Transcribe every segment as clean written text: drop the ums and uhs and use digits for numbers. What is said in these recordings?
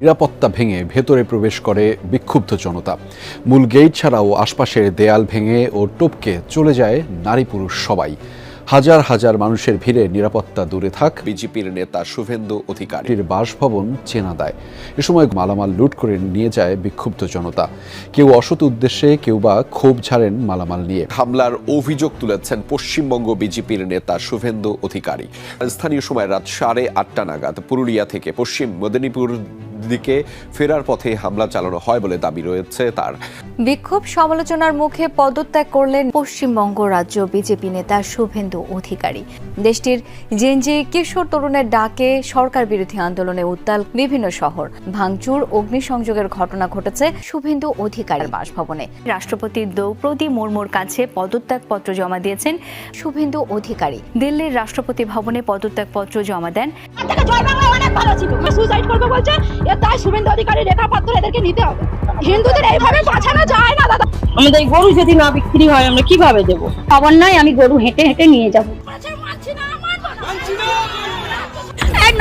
নিরাপত্তা ভেঙে ভেতরে প্রবেশ করে বিক্ষুব্ধ জনতা। মূল গেট ছাড়াও আশপাশের দেয়াল ভেঙে ও টপকে চলে যায় নারী পুরুষ সবাই। হাজার হাজার মানুষের ভিড়ে নিরাপত্তা দূরে থাক বিজেপির নেতা শুভেন্দু অধিকারীর বাসভবন চেনা দেয়। এ সময় মালামাল লুট করে নিয়ে যায় বিক্ষুব্ধ জনতা। কেউ অসৎ উদ্দেশ্যে, কেউ বা ক্ষোভ ঝাড়েন মালামাল নিয়ে। হামলার অভিযোগ তুলেছেন পশ্চিমবঙ্গ বিজেপির নেতা শুভেন্দু অধিকারী। স্থানীয় সময় রাত 8:30 নাগাদ পুরুলিয়া থেকে পশ্চিম মেদিনীপুর দিকে ফেরার পথে হামলা চালানো হয় বলে দাবি রয়েছে তার। বিক্ষোভ সমালোচনার মুখে পদত্যাগ করলেন পশ্চিমবঙ্গ রাজ্য বিজেপি নেতা শুভেন্দু অধিকারী। দেশটির জেনজি কিশোর তরুণের ডাকে সরকার বিরোধী আন্দোলনে উত্তাল বিভিন্ন শহর। ভাঙচুর, অগ্নিসংযোগের ঘটনা ঘটেছে শুভেন্দু অধিকারীর বাসভবনে। রাষ্ট্রপতি দ্রৌপদী মুর্মুর কাছে পদত্যাগপত্র জমা দিয়েছেন শুভেন্দু অধিকারী। দিল্লির রাষ্ট্রপতি ভবনে পদত্যাগপত্র জমা দেন। তাই শুভেন্দু অধিকারী রেখাপত্র এদেরকে নিতে হবে। হিন্দুদের এইভাবে বাঁচানো যায় না দাদা। আমাদের গরু যদি না বিক্রি হয় আমরা কিভাবে দেবো? খবর নাই, আমি গরু হেঁটে হেঁটে নিয়ে যাবো।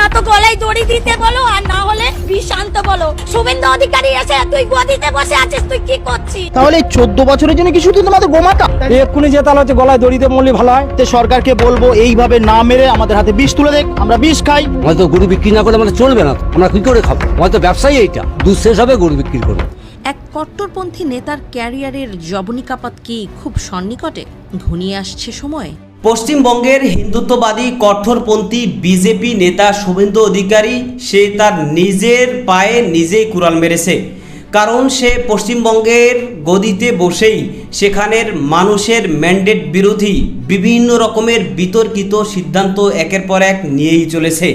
না তো গলায় দড়ি দিতে বলো, আর না হলে বিশান্ত বলো। শুভেন্দু অধিকারী এসে তুই গদিতে বসে আছিস, তুই কি করছিস? তাহলে 14 বছরের জন্য কি শুধু তোমাদের বোমাটা? এক্ষুনি যে তাহলে গলায় দড়িতে মরলে ভালো হয়। সরকারকে বলবো এইভাবে না মেরে আমাদের হাতে বিষ তুলে দেখ, আমরা বিষ খাই। হয়তো গরু বিক্রি না করে আমাদের চলবে না, আমরা কি করে খাবো? হয়তো ব্যবসায়ী এইটা দুধ শেষ হবে, গরু বিক্রি করবো। এক কট্টরপন্থী নেতার ক্যারিয়ারের জবনিকাপাত কি খুব সন্নিকটে? ঘনিয়ে আসছে সময়। পশ্চিমবঙ্গের হিন্দুত্ববাদী কঠোরপন্থী বিজেপি নেতা শুভেন্দু অধিকারী সে তার নিজের পায়ে নিজেই কুড়াল মেরেছে। কারণ সে পশ্চিমবঙ্গের গদিতে বসেই সেখানের মানুষের ম্যান্ডেট বিরোধী বিভিন্ন রকমের বিতর্কিত সিদ্ধান্ত একের পর এক নিয়েই চলেছে।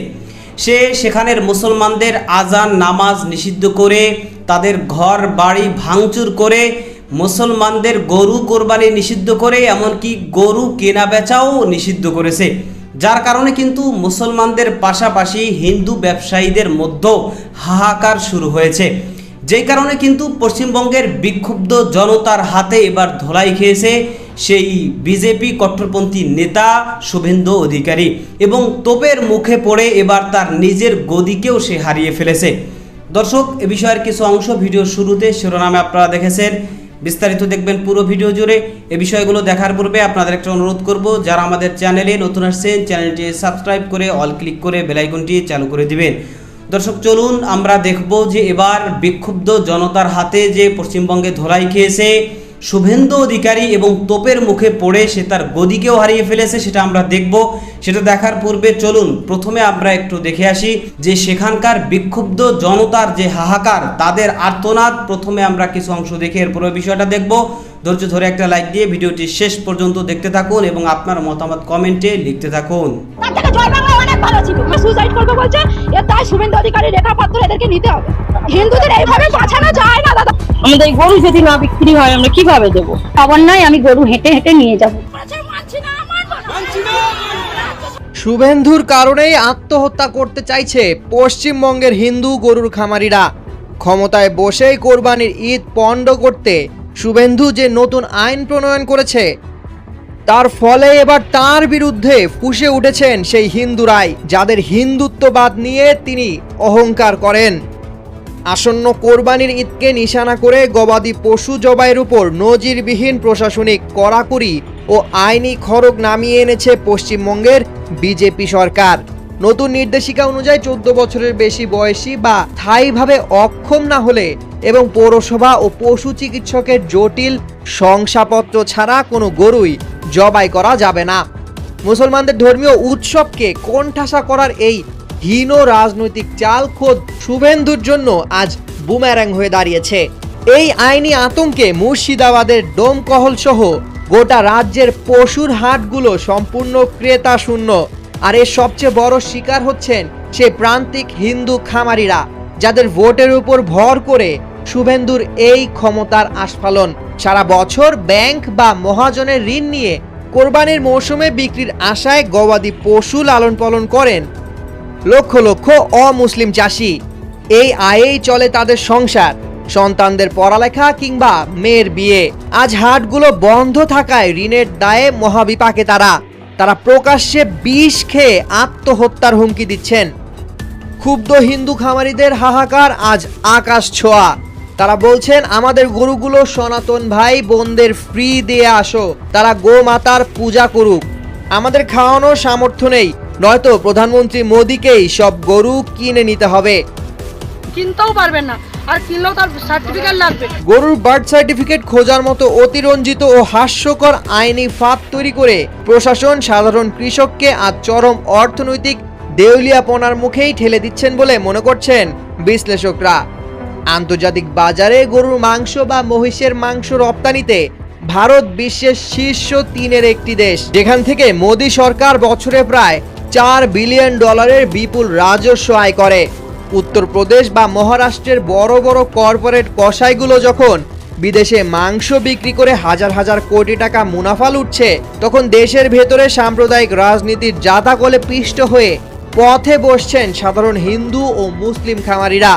সে সেখানের মুসলমানদের আজান নামাজ নিষিদ্ধ করে, তাদের ঘর বাড়ি ভাঙচুর করে, মুসলমানদের গরু কোরবানি নিষিদ্ধ করে, এমনকি গরু কেনা বেচাও নিষিদ্ধ করেছে। যার কারণে কিন্তু মুসলমানদের পাশাপাশি হিন্দু ব্যবসায়ীদের মধ্যেও হাহাকার শুরু হয়েছে। যেই কারণে কিন্তু পশ্চিমবঙ্গের বিক্ষুব্ধ জনতার হাতে এবার ধোলাই খেয়েছে সেই বিজেপি কট্টরপন্থী নেতা শুভেন্দু অধিকারী, এবং তোপের মুখে পড়ে এবার তার নিজের গদিকেও সে হারিয়ে ফেলেছে। দর্শক, এ বিষয়ের কিছু অংশ ভিডিও শুরুতে শিরোনামে আপনারা দেখেছেন, বিস্তারিত দেখবেন পুরো ভিডিও জুড়ে। এ বিষয়গুলো দেখার পূর্বে আপনাদের একটা অনুরোধ করব, যারা আমাদের চ্যানেলে নতুন আসছেন চ্যানেলটি সাবস্ক্রাইব করে অল ক্লিক করে বেল আইকনটি চালু করে দিবেন। দর্শক, চলুন আমরা দেখব যে এবার বিক্ষুব্ধ জনতার হাতে যে পশ্চিমবঙ্গে ধোলাই খেয়েছে শুভেন্দু অধিকারী এবং তোপের মুখে পড়ে সে তার গদিকেও হারিয়ে ফেলেছে, সেটা আমরা দেখব। সেটা দেখার পূর্বে চলুন প্রথমে আমরা একটু দেখে আসি যে সেখানকার বিক্ষুব্ধ জনতার যে হাহাকার, তাদের আর্তনাদ। প্রথমে আমরা কিছু অংশ দেখে এরপরে বিষয়টা দেখব। ধৈর্য ধরে একটা লাইক দিয়ে ভিডিওটি শেষ পর্যন্ত দেখতে থাকুন এবং আপনার মতামত কমেন্টে লিখতে থাকুন। সুসাইড করবে বলছে, তাই শুভেন্দু অধিকারী রেখাপত্র এদেরকে নিতে হবে। হিন্দুদের এইভাবে বাঁচানো যায় না দাদা। আমাদের গরু যদি না বিক্রি হয় আমরা কিভাবে দেবো? খবর নাই, আমি গরু হেঁটে হেঁটে নিয়ে যাবো। শুভেন্দুর কারণেই আত্মহত্যা করতে চাইছে পশ্চিমবঙ্গের হিন্দু গরুর খামারিরা। ক্ষমতায় বসেই কোরবানির ঈদ পণ্ড করতে শুভেন্দু যে নতুন আইন প্রণয়ন করেছে, তার ফলে এবার তার বিরুদ্ধে ফুঁসে উঠেছেন সেই হিন্দুরাই, যাদের হিন্দুত্ববাদ নিয়ে তিনি অহংকার করেন। আসন্ন কোরবানির ঈদকে নিশানা করে গবাদি পশু জবাইয়ের উপর নজিরবিহীন প্রশাসনিক কড়াকড়ি ও আইনি খড়গ নামিয়ে এনেছে পশ্চিমবঙ্গের বিজেপি সরকার। নতুন নির্দেশিকা অনুযায়ী 14 বছরের বেশি বয়সী বা স্থায়ীভাবে অক্ষম না হলে এবং পৌরসভা ও পশু চিকিৎসকের জটিল শংসাপত্র ছাড়া কোনো গরুই জবাই করা যাবে না। মুসলমানদের ধর্মীয় উৎসবকে কোণঠাসা করার এই হীন রাজনৈতিক চাল খোদ শুভেন্দুর জন্য আজ বুমেরাং হয়ে দাঁড়িয়েছে। এই আইনি আতঙ্কে মুর্শিদাবাদের ডোমকহল সহ গোটা রাজ্যের পশুর হাটগুলো সম্পূর্ণ ক্রেতা শূন্য। আর এর সবচেয়ে বড় শিকার হচ্ছেন সেই প্রান্তিক হিন্দু খামারিরা, যাদের ভোটের উপর ভর করে শুভেন্দুর এই ক্ষমতার আস্ফালন। সারা বছর ব্যাংক বা মহাজনের ঋণ নিয়ে কোরবানির মৌসুমে বিক্রির আশায় গবাদি পশু লালন পালন করেন লক্ষ লক্ষ অমুসলিম চাষি। এই আয়েই চলে তাদের সংসার, সন্তানদের পড়ালেখা কিংবা মেয়ের বিয়ে। আজ হাটগুলো বন্ধ থাকায় ঋণের দায়ে মহাবিপাকে তারা প্রকাশ্যে বিষ খেয়ে আত্মহত্যার হুমকি দিচ্ছেন। ক্ষুব্ধ হিন্দু খামারিদের হাহাকার আজ আকাশ ছোঁয়া। তারা বলছেন, আমাদের গরুগুলো সনাতন ভাই বোনদের ফ্রি দিয়ে আসো, তারা গোমাতার পূজা করুক, আমাদের খাওয়ানোর সামর্থ্য নেই, নয়তো প্রধানমন্ত্রী মোদীকেই সব গরু কিনে নিতে হবে। কিনতেও পারবেন না, আর কিনলেও তার সার্টিফিকেট লাগবে। গরুর বার্থ সার্টিফিকেট খোঁজার মতো অতিরঞ্জিত ও হাস্যকর আইনি ফাঁদ তৈরি করে প্রশাসন সাধারণ কৃষককে আজ চরম অর্থনৈতিক দেউলিয়াপনার মুখেই ঠেলে দিচ্ছেন বলে মনে করছেন বিশ্লেষকরা। আন্তর্জাতিক বাজারে গরুর মাংস বা মহিষের মাংস রপ্তানিতে ভারত বিশ্বের শীর্ষ 3-এর একটি দেশ, যেখান থেকে মোদী সরকার বছরে প্রায় $4 বিলিয়ন বিপুল রাজস্ব আয় করে। উত্তরপ্রদেশ বা মহারাষ্ট্রের বড় বড় কর্পোরেট কসাইগুলো যখন বিদেশে মাংস বিক্রি করে হাজার হাজার কোটি টাকা মুনাফা লুটছে, তখন দেশের ভেতরে সাম্প্রদায়িক রাজনীতির জাতাকলে পিষ্ট হয়ে পথে বসছেন সাধারণ হিন্দু ও মুসলিম খামারিরা।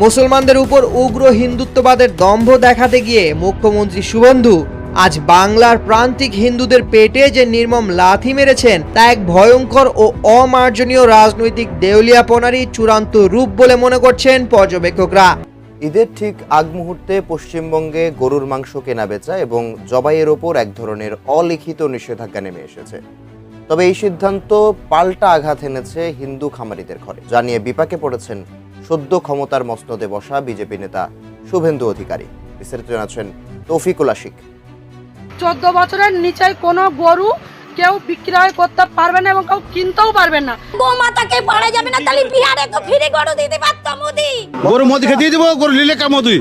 মুসলমানদের উপর উগ্র হিন্দুত্ববাদের দম্ভ দেখাতে গিয়ে মুখ্যমন্ত্রী শুভেন্দু আজ বাংলার প্রান্তিক হিন্দুদের পেটে যে নির্মম লাথি মেরেছেন, তা এক ভয়ঙ্কর ও অমার্জনীয় রাজনৈতিক দেউলিয়াপনারই চূড়ান্ত রূপ বলে মনে করছেন পর্যবেক্ষকরা। ঈদের ঠিক আগ মুহূর্তে পশ্চিমবঙ্গে গরুর মাংস কেনা বেচা এবং জবাইয়ের ওপর এক ধরনের অলিখিত নিষেধাজ্ঞা নেমে এসেছে। তবে এই সিদ্ধান্ত পাল্টা আঘাত এনেছে হিন্দু খামারিদের ঘরে, যা নিয়ে বিপাকে পড়েছেন সদ্য ক্ষমতার মসনদে বসা বিজেপি নেতা শুভেন্দু অধিকারী। বিস্তারিত জানাচ্ছেন তৌফিকুল আশিক। 14 বছরের নিচে কোনো গরু কেউ বিক্রয় করতে পারবে না এবং কেউ কিনতেও পারবে না। গোমাতাকে পারা যাবে না, তাহলে বিহারে তো ফ্রি গরু দিতে পারতো মোদি। গরু মোদিকে দিয়ে দেবো, গরু নিলে কামো তুই।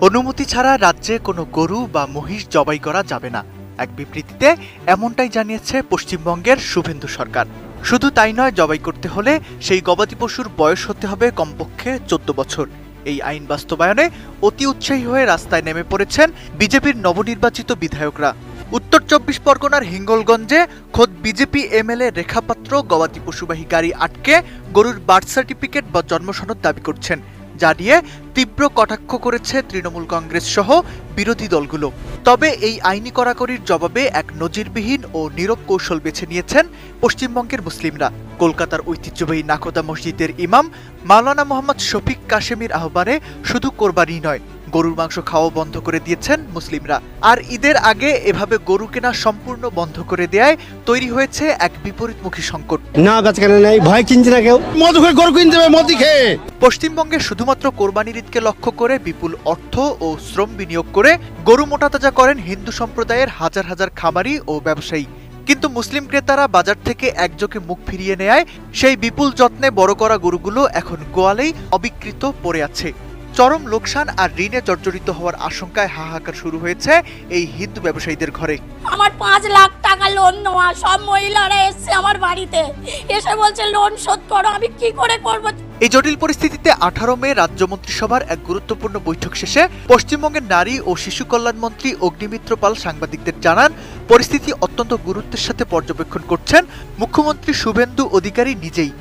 অনুমতি ছাড়া রাজ্যে কোনো গরু বা মহিষ জবাই করা যাবে না, এক বিবৃতিতে এমনটাই জানিয়েছে পশ্চিমবঙ্গের শুভেন্দু সরকার। শুধু তাই নয়, জবাই করতে হলে সেই গবাদি পশুর বয়স হতে হবে কমপক্ষে 14 বছর। এই আইন বাস্তবায়নে অতি উৎসাহী হয়ে রাস্তায় নেমে পড়েছেন বিজেপির নবনির্বাচিত বিধায়করা। উত্তর 24 পরগনার হিঙ্গলগঞ্জে খোদ বিজেপি এমএলএ রেখাপাত্র গবাদি পশুবাহী গাড়ি আটকে গরুর বার্থ সার্টিফিকেট বা জন্মসনদ দাবি করছেন, যা নিয়ে তীব্র কটাক্ষ করেছে তৃণমূল কংগ্রেস সহ বিরোধী দলগুলো। তবে এই আইনি কড়াকড়ির জবাবে এক নজিরবিহীন ও নীরব কৌশল বেছে নিয়েছেন পশ্চিমবঙ্গের মুসলিমরা। কলকাতার ঐতিহ্যবাহী নাকোদা মসজিদের ইমাম মাওলানা মোহাম্মদ শফিক কাশেমির আহ্বানে শুধু কোরবানি নয়, গরুর মাংস খাওয়া বন্ধ করে দিয়েছেন মুসলিমরা। আর ঈদের আগে এভাবে গরু কেনা সম্পূর্ণ বন্ধ করে দেয়ায় তৈরি হয়েছে এক বিপরীতমুখী সংকট। না গাছ কেনা নেই, ভয় কিনছে না কেউ, মদ খেয়ে গরু কিনতে হবে, মদ খেয়ে। পশ্চিমবঙ্গে শুধুমাত্র কোরবানির ঈদকে লক্ষ্য করে বিপুল অর্থ ও শ্রম বিনিয়োগ করে গরু মোটাতাজা করেন হিন্দু সম্প্রদায়ের হাজার হাজার খামারি ও ব্যবসায়ী। কিন্তু মুসলিম ক্রেতারা বাজার থেকে একযোগে মুখ ফিরিয়ে নেয় সেই বিপুল যত্নে বড় করা গরুগুলো এখন গোয়ালেই অবিকৃত পড়ে আছে। চরম লোকসান আর ঋণে জর্জরিত হওয়ার আশঙ্কায় হাহাকার শুরু হয়েছে এই হিন্দু ব্যবসায়ীদের ঘরে। আমার 5 লাখ টাকা লোন নেওয়া, সব মহিলারা এসে আমার বাড়িতে এসে বলছে লোন শোধ করো, আমি কি করে করব? এই জটিল পরিস্থিতিতে 18 মে রাজ্য মন্ত্রিসভার এক গুরুত্বপূর্ণ বৈঠক শেষে পশ্চিমবঙ্গের নারী ও শিশু কল্যাণ মন্ত্রী অগ্নিমিত্র পাল সাংবাদিকদের জানান, পরিস্থিতি অত্যন্ত গুরুত্বের সাথে পর্যবেক্ষণ করছেন মুখ্যমন্ত্রী শুভেন্দু অধিকারী নিজেই।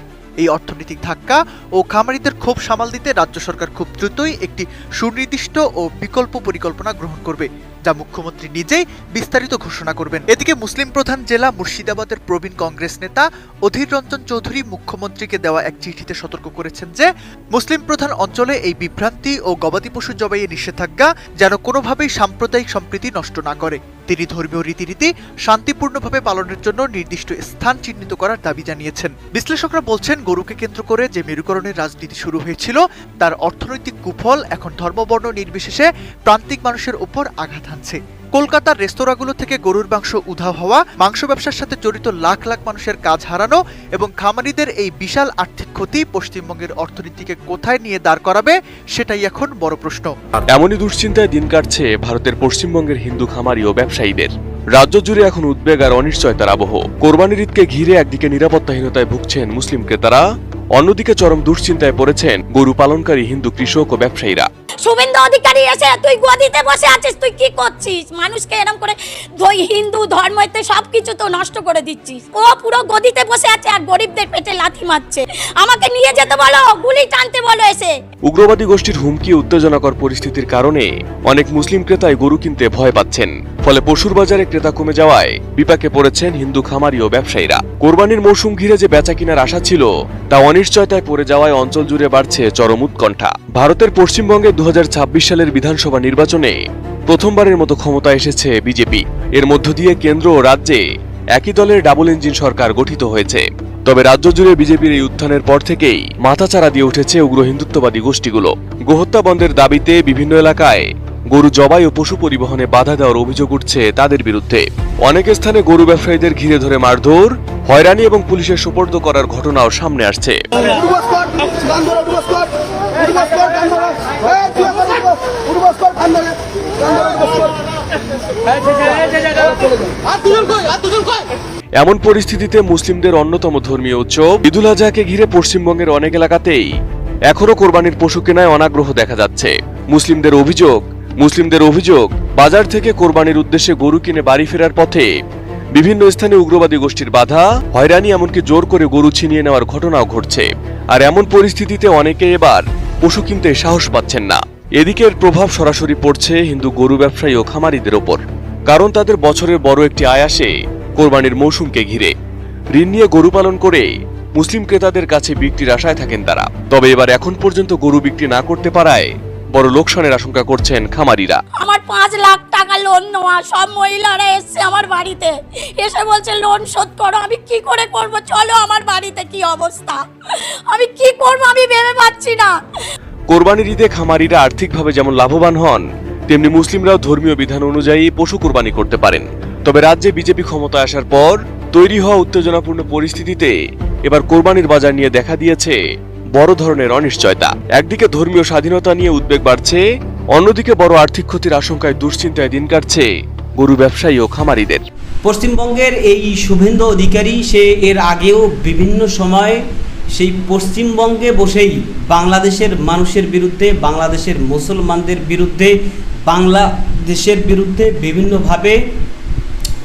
এই অর্থনৈতিক ধাক্কা ও খামারিদের ক্ষোভ সামাল দিতে রাজ্য সরকার খুব দ্রুতই একটি সুনির্দিষ্ট ও বিকল্প পরিকল্পনা গ্রহণ করবে, যা মুখ্যমন্ত্রী নিজেই বিস্তারিত ঘোষণা করবেন। এদিকে মুসলিম প্রধান জেলা মুর্শিদাবাদের প্রবীণ কংগ্রেস নেতা অধীর রঞ্জন চৌধুরী মুখ্যমন্ত্রীকে দেওয়া এক চিঠিতে সতর্ক করেছেন যে মুসলিম প্রধান অঞ্চলে এই বিভ্রান্তি ও গবাদি পশু জবাইয়ের নিষেধাজ্ঞা যেন কোনোভাবেই সাম্প্রদায়িক সম্প্রীতি নষ্ট না করে। তিনি ধর্মীয় রীতিনীতি শান্তিপূর্ণভাবে পালনের জন্য নির্দিষ্ট স্থান চিহ্নিত করার দাবি জানিয়েছেন। বিশ্লেষকরা বলছেন, গরুকে কেন্দ্র করে যে মেরুকরণের রাজনীতি শুরু হয়েছিল, তার অর্থনৈতিক কুফল এখন ধর্মবর্ণ নির্বিশেষে প্রান্তিক মানুষের উপর আঘাত হানছে। কলকাতার রেস্তোরাঁগুলো থেকে গরুর মাংস উধাও হওয়া, মাংস ব্যবসার সাথে জড়িত লাখ লাখ মানুষের কাজ হারানো এবং খামারিদের এই বিশাল আর্থিক ক্ষতি পশ্চিমবঙ্গের অর্থনীতিকে কোথায় নিয়ে দাঁড় করাবে, সেটাই এখন বড় প্রশ্ন। এমনই দুশ্চিন্তায় দিন কাটছে ভারতের পশ্চিমবঙ্গের হিন্দু খামারি ও ব্যবসায়ীদের। রাজ্য জুড়ে এখন উদ্বেগ আর অনিশ্চয়তার আবহ। কোরবানির ঈদকে ঘিরে একদিকে নিরাপত্তাহীনতায় ভুগছেন মুসলিম ক্রেতারা, অন্যদিকে চরম দুশ্চিন্তায় পড়েছেন গরু পালনকারী হিন্দু কৃষক ও ব্যবসায়ীরা। শুভেন্দু অধিকারী এসে তুই গদিতে বসে আছিস, তুই কি করছিস? মানুষকে এরকম করে হিন্দু ধর্মতে সবকিছু তো নষ্ট করে দিচ্ছিস। ও পুরো গদিতে বসে আছে আর গরিবদের পেটে লাথি মারছে। আমাকে নিয়ে যেতে বলো, গুলি টানতে বলো এসে। উগ্রবাদী গোষ্ঠীর হুমকি উত্তেজনাকর পরিস্থিতির কারণে অনেক মুসলিম ক্রেতাই গরু কিনতে ভয় পাচ্ছেন। ফলে পশুর বাজারে ক্রেতা কমে যাওয়ায় বিপাকে পড়েছেন হিন্দু খামারি ও ব্যবসায়ীরা। কোরবানির মৌসুম ঘিরে যে বেচা কিনার আশা ছিল তা অনিশ্চয়তায় পড়ে যাওয়ায় অঞ্চল জুড়ে বাড়ছে চরম উৎকণ্ঠা। ভারতের পশ্চিমবঙ্গে 2026 সালের বিধানসভা নির্বাচনে প্রথমবারের মতো ক্ষমতায় এসেছে বিজেপি। এর মধ্য দিয়ে কেন্দ্র ও রাজ্যে একই দলের ডাবল ইঞ্জিন সরকার গঠিত হয়েছে। তবে রাজ্য জুড়ে বিজেপির এই উত্থানের পর থেকেই মাথাচাড়া দিয়ে উঠেছে উগ্র হিন্দুত্ববাদী গোষ্ঠীগুলো। গোহত্যা বন্ধের দাবিতে বিভিন্ন এলাকায় গরু জবাই ও পশু পরিবহনে বাধা দেওয়ার অভিযোগ উঠছে তাদের বিরুদ্ধে। অনেক স্থানে গরু ব্যবসায়ীদের ঘিরে ধরে মারধর, হয়রানি এবং পুলিশের সোপর্দ করার ঘটনাও সামনে আসছে। এমন পরিস্থিতিতে মুসলিমদের অন্যতম ধর্মীয় উৎসব ঈদুল আজহাকে ঘিরে পশ্চিমবঙ্গের অনেক এলাকাতেই এখনো কোরবানির পশু কেনায় অনাগ্রহ দেখা যাচ্ছে। মুসলিমদের অভিযোগ বাজার থেকে কোরবানির উদ্দেশ্যে গরু কিনে বাড়ি ফেরার পথে বিভিন্ন স্থানে উগ্রবাদী গোষ্ঠীর বাধা, হয়রানি, এমনকি জোর করে গরু ছিনিয়ে নেওয়ার ঘটনাও ঘটছে। আর এমন পরিস্থিতিতে অনেকে এবার পশু কিনতে সাহস পাচ্ছেন না। এদিকের প্রভাব সরাসরি পড়ছে হিন্দু গরু ব্যবসায়ী ও খামারিদের ওপর, কারণ তাদের বছরের বড় একটি আয় আসে কোরবানির মৌসুমকে ঘিরে। ঋণ নিয়ে গরু পালন করে মুসলিম ক্রেতাদের কাছে বিক্রির আশায় থাকেন তারা। তবে এবার এখন পর্যন্ত গরু বিক্রি না করতে পারায় বড় লোকসানের আশঙ্কা করছেন খামারিরা। আমার 5 লাখ টাকা লোন নেওয়া, সব মহিলারা এসছে আমার বাড়িতে, এসে বলছে লোন শোধ করো। আমি কি করে করব? চলো আমার বাড়িতে কি অবস্থা, আমি কি করব আমি ভেবে পাচ্ছি না। কোরবানির ঈদে খামারিরা আর্থিকভাবে যেমন লাভবান হন, তেমনি মুসলিমরাও ধর্মীয় বিধান অনুযায়ী পশু কোরবানি করতে পারেন। তবে রাজ্যে বিজেপি ক্ষমতায় আসার পর তৈরি হওয়া উত্তেজনাপূর্ণ পরিস্থিতিতে এবার কোরবানির বাজার নিয়ে দেখা দিয়েছে বড় ধরনের অনিশ্চয়তা। একদিকে ধর্মীয় স্বাধীনতা নিয়ে উদ্বেগ বাড়ছে, অন্যদিকে বড় আর্থিক ক্ষতির আশঙ্কায় দুশ্চিন্তায় দিন কাটছে গরু ব্যবসায়ী ও খামারিদের। পশ্চিমবঙ্গের এই শুভেন্দু অধিকারী সে এর আগেও বিভিন্ন সময় সেই পশ্চিমবঙ্গে বসেই বাংলাদেশের মানুষের বিরুদ্ধে, বাংলাদেশের মুসলমানদের বিরুদ্ধে, বাংলাদেশের বিরুদ্ধে বিভিন্নভাবে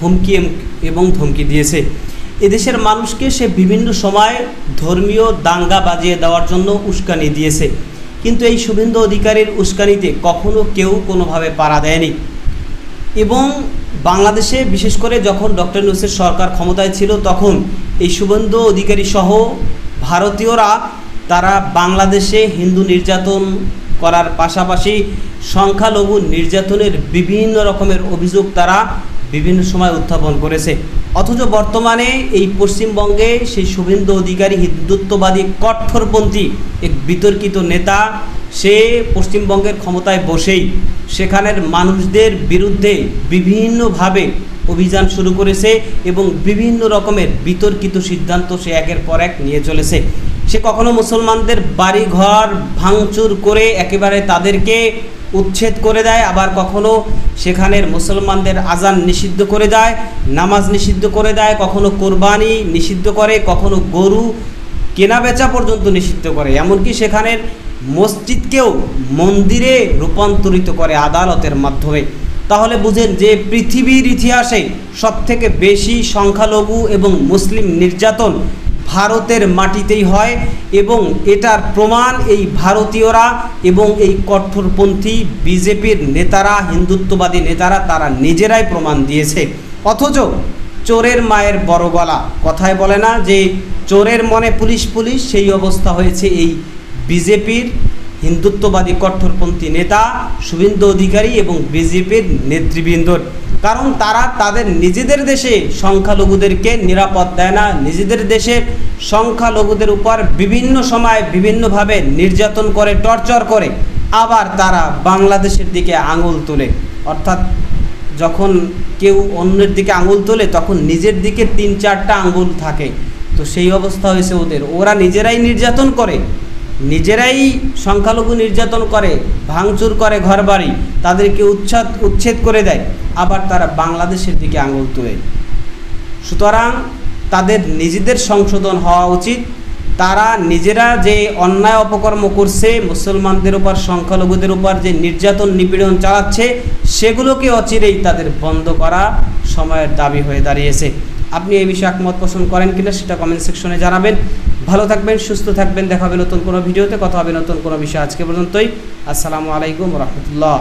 হুমকি এবং ধমকি দিয়েছে। এদেশের মানুষকে সে বিভিন্ন সময় ধর্মীয় দাঙ্গা বাজিয়ে দেওয়ার জন্য উস্কানি দিয়েছে, কিন্তু এই শুভেন্দু অধিকারীর উস্কানিতে কখনো কেউ কোনোভাবে পাড়া দেয়নি। এবং বাংলাদেশে বিশেষ করে যখন ডক্টর ইউনূসের সরকার ক্ষমতায় ছিল তখন এই শুভেন্দু অধিকারী সহ ভারতীয়রা তারা বাংলাদেশে হিন্দু নির্যাতন করার পাশাপাশি সংখ্যালঘু নির্যাতনের বিভিন্ন রকমের অভিযোগ তারা বিভিন্ন সময় উত্থাপন করেছে। অথচ বর্তমানে এই পশ্চিমবঙ্গে সেই শুভেন্দু অধিকারী হিন্দুত্ববাদী কট্টরপন্থী এক বিতর্কিত নেতা, সে পশ্চিমবঙ্গের ক্ষমতায় বসেই সেখানের মানুষদের বিরুদ্ধে বিভিন্নভাবে অভিযান শুরু করেছে এবং বিভিন্ন রকমের বিতর্কিত সিদ্ধান্ত সে একের পর এক নিয়ে চলেছে। সে কখনো মুসলমানদের বাড়িঘর ভাঙচুর করে একেবারে তাদেরকে উচ্ছেদ করে দেয়, আবার কখনো সেখানের মুসলমানদের আজান নিষিদ্ধ করে দেয়, নামাজ নিষিদ্ধ করে দেয়, কখনো কোরবানি নিষিদ্ধ করে, কখনো গরু কেনা বেচা পর্যন্ত নিষিদ্ধ করে, এমনকি সেখানের মসজিদকেও মন্দিরে রূপান্তরিত করে আদালতের মাধ্যমে। তাহলে বুঝেন যে পৃথিবীর ইতিহাসে সবথেকে বেশি সংখ্যালঘু এবং মুসলিম নির্যাতন ভারতের মাটিতেই হয় এবং এটার প্রমাণ এই ভারতীয়রা এবং এই কঠোরপন্থী বিজেপির নেতারা, হিন্দুত্ববাদী নেতারা তারা নিজেরাই প্রমাণ দিয়েছে। অথচ চোরের মায়ের বড় গলা, কথায় বলে না যে চোরের মনে পুলিশ পুলিশ, সেই অবস্থা হয়েছে এই বিজেপির হিন্দুত্ববাদী কঠোরপন্থী নেতা শুভেন্দু অধিকারী এবং বিজেপির নেতৃবৃন্দর। কারণ তারা তাদের নিজেদের দেশে সংখ্যালঘুদেরকে নিরাপদ দেয় না, নিজেদের দেশের সংখ্যালঘুদের উপর বিভিন্ন সময় বিভিন্নভাবে নির্যাতন করে, টর্চার করে, আবার তারা বাংলাদেশের দিকে আঙুল তোলে। অর্থাৎ যখন কেউ অন্যের দিকে আঙুল তোলে তখন নিজের দিকে 3-4টা আঙুল থাকে। তো সেই অবস্থা হয়েছে ওদের, ওরা নিজেরাই নির্যাতন করে, নিজেরাই সংখ্যালঘু নির্যাতন করে, ভাঙচুর করে ঘরবাড়ি, তাদেরকে উচ্ছেদ করে দেয়, আবার তারা বাংলাদেশের দিকে আঙুল তোলে। সুতরাং তাদের নিজেদের সংশোধন হওয়া উচিত। তারা নিজেরা যে অন্যায় অপকর্ম করছে, মুসলমানদের উপর, সংখ্যালঘুদের উপর যে নির্যাতন নিপীড়ন চালাচ্ছে, সেগুলোকে অচিরেই তাদের বন্ধ করা সময়ের দাবি হয়ে দাঁড়িয়েছে। আপনি এই বিষয়ে একমত পোষণ করেন কিনা সেটা কমেন্ট সেকশনে জানাবেন। ভালো থাকবেন, সুস্থ থাকবেন, দেখা হবে নতুন কোনো ভিডিওতে, কথা হবে নতুন কোনো বিষয়। আজকে পর্যন্তই, আসসালামু আলাইকুম রহমতুল্লাহ।